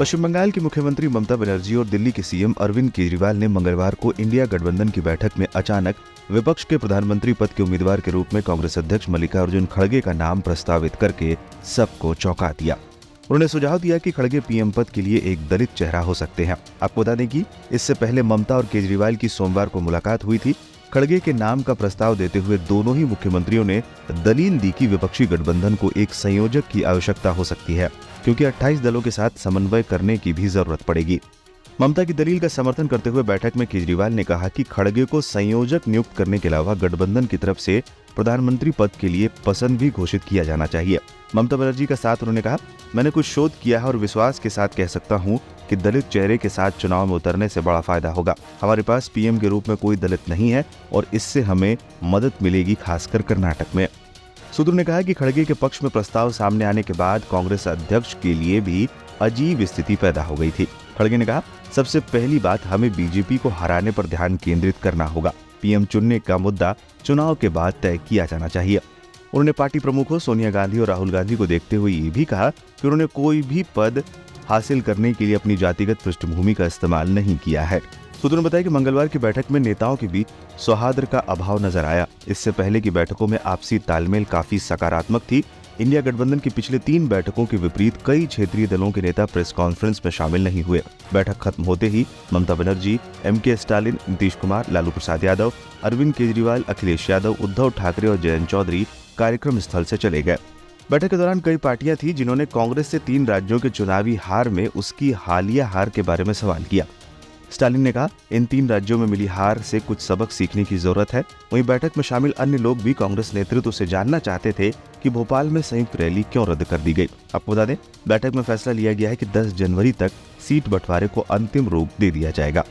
पश्चिम बंगाल की मुख्यमंत्री ममता बनर्जी और दिल्ली के सीएम अरविंद केजरीवाल ने मंगलवार को इंडिया गठबंधन की बैठक में अचानक विपक्ष के प्रधानमंत्री पद के उम्मीदवार के रूप में कांग्रेस अध्यक्ष मल्लिकार्जुन खड़गे का नाम प्रस्तावित करके सबको चौंका दिया। उन्होंने सुझाव दिया कि खड़गे पीएम पद के लिए एक दलित चेहरा हो सकते हैं। आपको बता दें कि इससे पहले ममता और केजरीवाल की सोमवार को मुलाकात हुई थी। खड़गे के नाम का प्रस्ताव देते हुए दोनों ही मुख्यमंत्रियों ने दलील दी कि विपक्षी गठबंधन को एक संयोजक की आवश्यकता हो सकती है, क्योंकि 28 दलों के साथ समन्वय करने की भी जरूरत पड़ेगी। ममता की दलील का समर्थन करते हुए बैठक में केजरीवाल ने कहा कि खड़गे को संयोजक नियुक्त करने के अलावा गठबंधन की तरफ से प्रधानमंत्री पद के लिए पसंद भी घोषित किया जाना चाहिए। ममता बनर्जी का साथ उन्होंने कहा, मैंने कुछ शोध किया है और विश्वास के साथ कह सकता हूं कि दलित चेहरे के साथ चुनाव में उतरने से बड़ा फायदा होगा। हमारे पास पीएम के रूप में कोई दलित नहीं है और इससे हमें मदद मिलेगी, खासकर कर्नाटक में। सूत्रों ने कहा कि खड़गे के पक्ष में प्रस्ताव सामने आने के बाद कांग्रेस अध्यक्ष के लिए भी अजीब स्थिति पैदा हो गई थी। खड़गे ने कहा, सबसे पहली बात हमें बीजेपी को हराने पर ध्यान केंद्रित करना होगा। पीएम चुनने का मुद्दा चुनाव के बाद तय किया जाना चाहिए। उन्होंने पार्टी प्रमुखों सोनिया गांधी और राहुल गांधी को देखते हुए ये भी कहा कि उन्होंने कोई भी पद हासिल करने के लिए अपनी जातिगत पृष्ठभूमि का इस्तेमाल नहीं किया है। सूत्रों ने बताया कि मंगलवार की बैठक में नेताओं के बीच सौहार्द का अभाव नजर आया। इससे पहले की बैठकों में आपसी तालमेल काफी सकारात्मक थी। इंडिया गठबंधन की पिछले 3 बैठकों के विपरीत कई क्षेत्रीय दलों के नेता प्रेस कॉन्फ्रेंस में शामिल नहीं हुए। बैठक खत्म होते ही ममता बनर्जी, एमके स्टालिन, नीतीश कुमार, लालू प्रसाद यादव, अरविंद केजरीवाल, अखिलेश यादव, उद्धव ठाकरे और जयंत चौधरी कार्यक्रम स्थल से चले गए। बैठक के दौरान कई पार्टियां थी जिन्होंने कांग्रेस से 3 राज्यों के चुनावी हार में उसकी हालिया हार के बारे में सवाल किया। स्टालिन ने कहा, इन 3 राज्यों में मिली हार से कुछ सबक सीखने की जरूरत है। वहीं बैठक में शामिल अन्य लोग भी कांग्रेस नेतृत्व से जानना चाहते थे कि भोपाल में संयुक्त रैली क्यों रद्द कर दी गई। आपको बता दें, बैठक में फैसला लिया गया है कि 10 जनवरी तक सीट बंटवारे को अंतिम रूप दे दिया जाएगा।